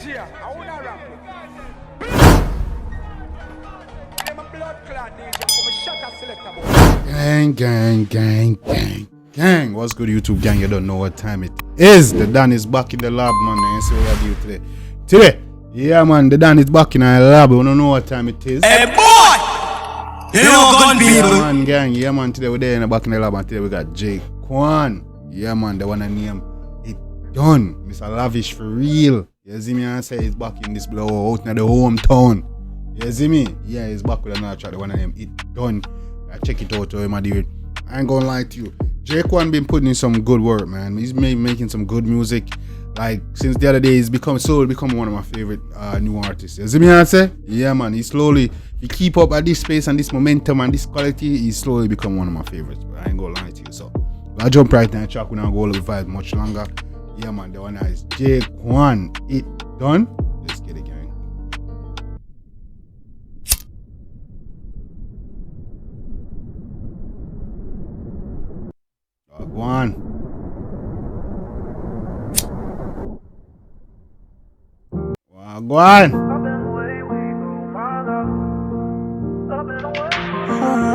DJ, I wanna rap. I'm a blood clot DJ, I'm a shutter selector boy. Gang. What's good, YouTube gang? You don't know what time it is. The Dan is back in the lab, man. You see what I do today? Yeah, man, the Dan is back in the lab. We don't know what time it is. Hey, boy! You know gun people. Yeah, man, gang. Yeah, man, today we're there in the back in the lab, and today we got Jquan. Yeah, man, the one I name it done. Mr. Lavish for real. You see me? I say he's back in this blow out in the hometown. You see me? Yeah, he's back with another track. The one I name it done. I check it out to him, I do it. I ain't gonna lie to you. Jquan been putting in some good work, man. He's making some good music. Like since the other day, he's become one of my favorite new artists. You see me? I say, yeah, man. He keep up at this pace and this momentum and this quality. He's slowly become one of my favorites. But I ain't gonna lie to you. So I jump right in the track. We don't go over vibe much longer. Yeah, man. The one is Jquan. It done. Let's get it, gang. Jquan. Jquan.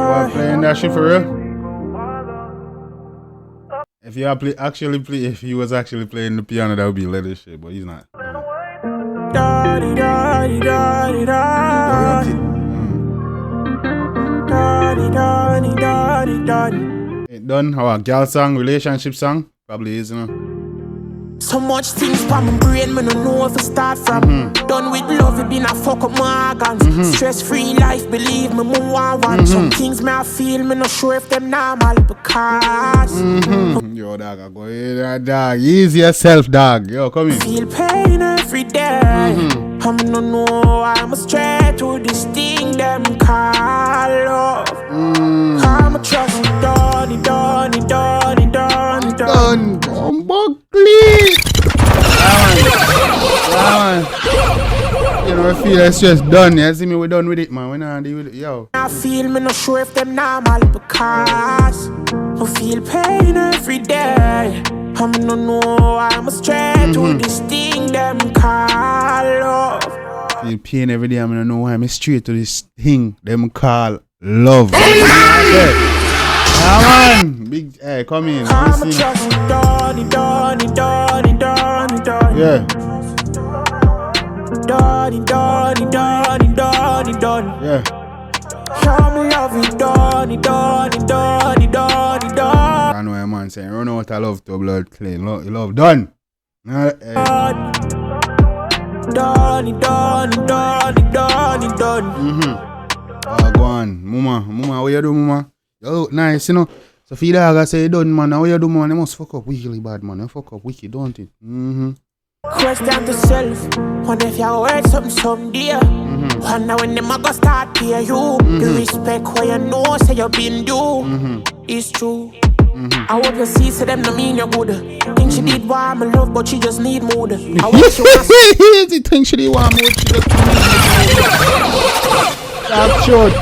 What, playing that shit for real? If he was actually playing the piano, that would be lit as shit, but he's not. It done. How a girl song, relationship song? Probably is, you know. So much things from my brain, me no know if I start from. Done with love, it been a fuck up my organs. Stress-free life, believe me, me want. Some things me I feel, me not sure if them normal because. Yo, dog, I go here, dog. Ease yourself, dog. Yo, come in. Feel pain every day. I'm no know I'm a straight to this thing them call love. I'm a trust done. You know, I feel it's just done. You see me, we're done with it, man. We're not deal with it, yo. I feel me not sure if them normal because I feel pain every day. I'm no know I'm a straight to this thing them call love. Feel pain every day. I don't know why I'm straight to this thing them call love. Yeah, man. Big, hey, come in. I'm a trust done. Yeah. Done. Yeah. Show me love it done. I know a man saying, run out of love to blood clean. Love done. Done. Oh, go on. Mama, what you do, mama? You look nice, you know. So if you dog I say you done, man, now what you do, man? You must fuck up wickedly bad, man. You fuck up wicked, don't it? Question to self. Wonder if you heard something someday. Wonder when them a go start pay you. The respect what you know, say you been do. It's true. I hope you see, say them no mean you're good. Think she did want my love, but she just need mood. I wish she was. She think she did want mood, she just need mood. That's true.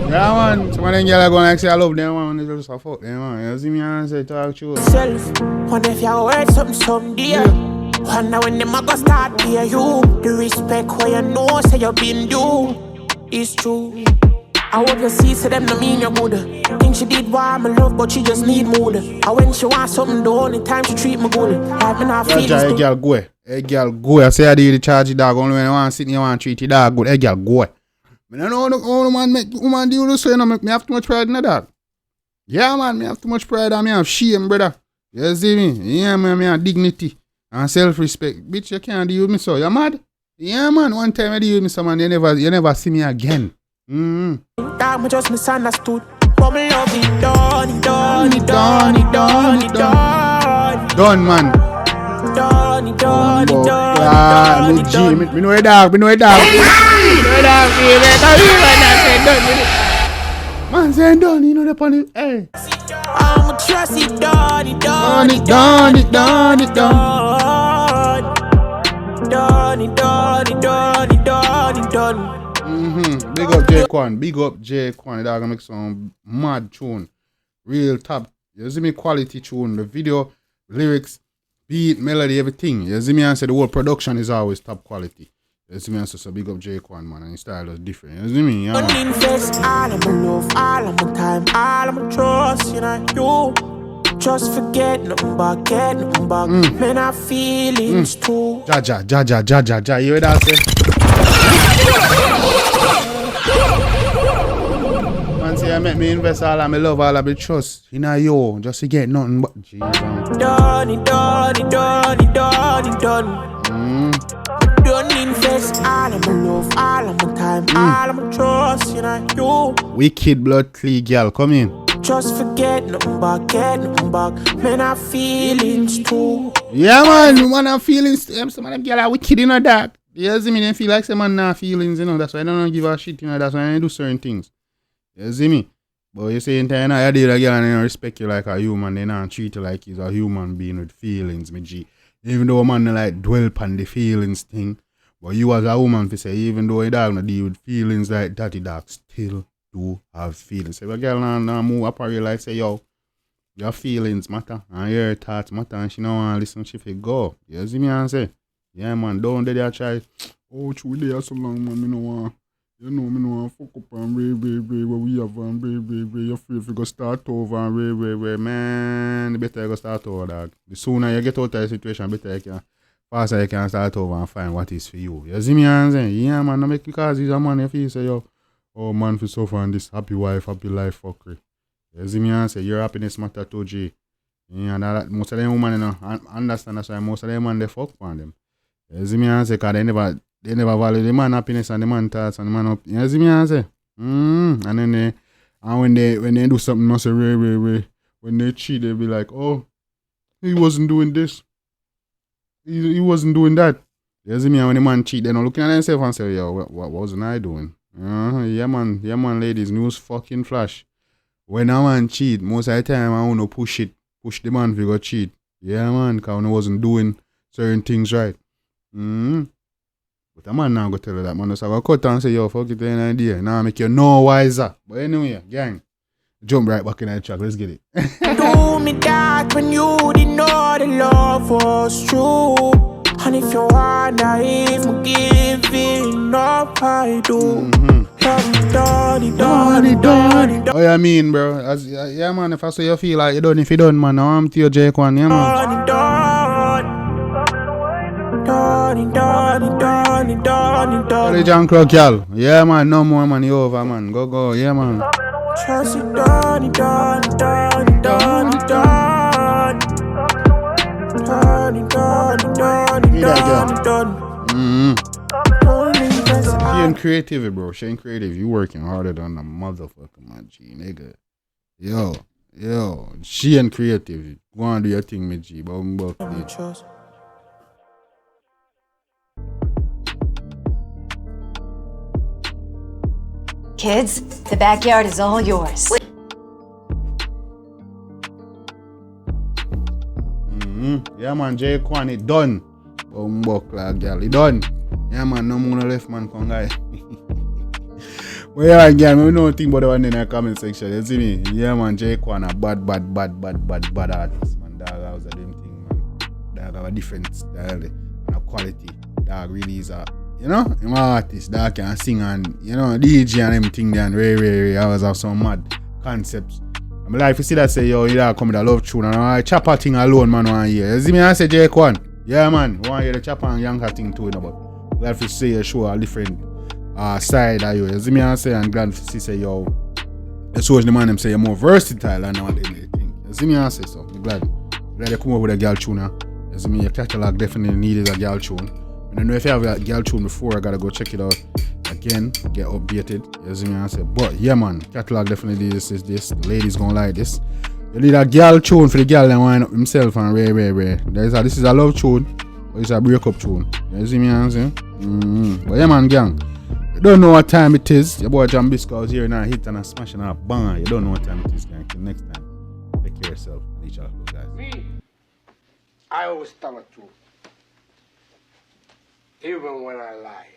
Yeah, man. Some of them girls are going to say I love them, man. They just a fuck them, man. You see me and say talk true. Self. Wonder if you heard something someday. Wonder when them a go start pay you. The respect what you know, say you been do. It's true. I hope you see, say them no mean you're good. Think she did want my love, but she just need mood. And when she want something, the only time she treat me good. Like me not feelings hey, girl, go. Hey, girl, go. I say I did the charge the dog. Only when I want to sit here, I want to treat the dog good. Hey, girl, go. I don't know how the man make woman do this, so you know, me have too much pride in the dog. Yeah, man, me have too much pride and me have shame, brother. You see me? Yeah, man, me have dignity and self-respect. Bitch, you can't deal with me so. You mad? Yeah, man, one time I deal with me so, man, you never see me again. That me just misunderstood. But me love it done. Done, man. Me know a dog. Man saying done, you know the pony. Hey. I'm a trust it done. Big up Jquan. The dog gonna make some mad tune. Real top. You see me quality tune. The video, lyrics, beat, melody, everything. You see me and say the whole production is always top quality. You see me and say so big up Jquan, man, and his style is different. You see me? Yeah, man. Invest all of my love, all of my time, all of my trust, you know, you. Just forget nothing back, get nothing back. Man, I feelings too. Ja, you hear that say? Man say I make me invest all of my love, all of my trust. You know, yo, just to get nothing but done. Don't invest all of my love, all of my time, all of my trust, you know, you. Wicked blood clean girl, come in. Just forget nothing back, get nothing back. Man, I feelings too. Yeah, man, I feelings. Some of them girl are wicked in the dark. You see me? They feel like some man not feelings, you know. That's why I don't give a shit, you know. That's why I do certain things. You see me? But you say in time, you deal with a girl and they respect you like a human. They don't treat you like he's a human being with feelings, me G. Even though a man like dwell upon the feelings thing, but you as a woman to say, even though a dog not deal with feelings like that, the dog still do have feelings. If a girl now move up her like say, yo, your feelings matter and your thoughts matter and she don't want to listen, she feel go. You see me and say, yeah man, don't let her try. Oh, true there so long, man, me no want. You know, me no want fuck up and what we have and you feel if you go start over and man, the better you go start over, dog. The sooner you get out of the situation, better you can, faster you can start over and find what is for you. You see me and say, yeah man, no make because he's a man, if you say, yo, oh man, for suffer on this happy wife, happy life, fuckery. You see me and say, your happiness matter too, G. Yeah, that most of them women, you know, understand that's why most of them man, they fuck on them. You see me and say, because they never value the man happiness and the man thoughts and the man up. You see me and say? And then when they do something, not say, when they cheat, they be like, oh, he wasn't doing this. He wasn't doing that. You see me? And when the man cheat, they don't looking at themselves and say, yo, what wasn't I doing? Yeah, man, ladies, news fucking flash. When a man cheat, most of the time, I want to push the man to go cheat. Yeah, man, because I wasn't doing certain things right. But a man now go tell you that, man, just have a cut and say, yo, fuck it, ain't an idea. Now make you no wiser. But anyway, gang, jump right back in the track, let's get it. Do me that when you didn't know the love was true. And if you wonder if I'm giving up, I do. Oh, yeah, mean, bro. Yeah, man, if I say you feel like you done, if you done, man, now I'm to your Jquan, yeah, man. Hey, John Crook, y'all. Yeah, man, no more, man, you over, man. Go, yeah, man. Trust it, done. She ain't creative, bro. She ain't creative. You working harder than a motherfucker, man, G, nigga. Yo. She ain't creative. Go on, do your thing, me, G. Kids, the backyard is all yours. Yeah, man, Jquan, it done. Like, girl, it done. Yeah, man, no more left, man, come guy. Well, yeah, girl, we know nothing about the one in the comment section. You see me? Yeah, man, Jquan, a bad artist, man. Dog, that was a damn thing, man. Dog, have a different style and a quality. Dog really is a, you know, I'm an artist. Dog can sing and, you know, DJ and everything there. And I always have some mad concepts. I'm like, if you see that, say, yo, you don't come with a love tune. And I chopper thing alone, man, one year. You see me? I say, Jquan. Yeah, man, one year the chopper and yanker thing too, you know, but glad to see you show a different side of you. You see me? I say, and glad to see, say, yo, the shows the man them say you're more versatile than what they think. You see me? I say, so I'm glad you come up with a girl tune. You see me? Your catalog definitely needed a girl tune. I don't know if you have a girl tune before, I gotta go check it out again, get updated. You see me? I say, but yeah, man, catalog definitely this. The ladies gonna like this. You need a girl tune for the girl that wind up himself and rare. This is a love tune, but it's a breakup tune. You see me? I say? But yeah, man, gang. You don't know what time it is. Your boy Jambisco is here now, hit and a smash and a bang. You don't know what time it is, gang. Till next time, take care of yourself and each other, guys. Me, I always tell the truth. Even when I lie.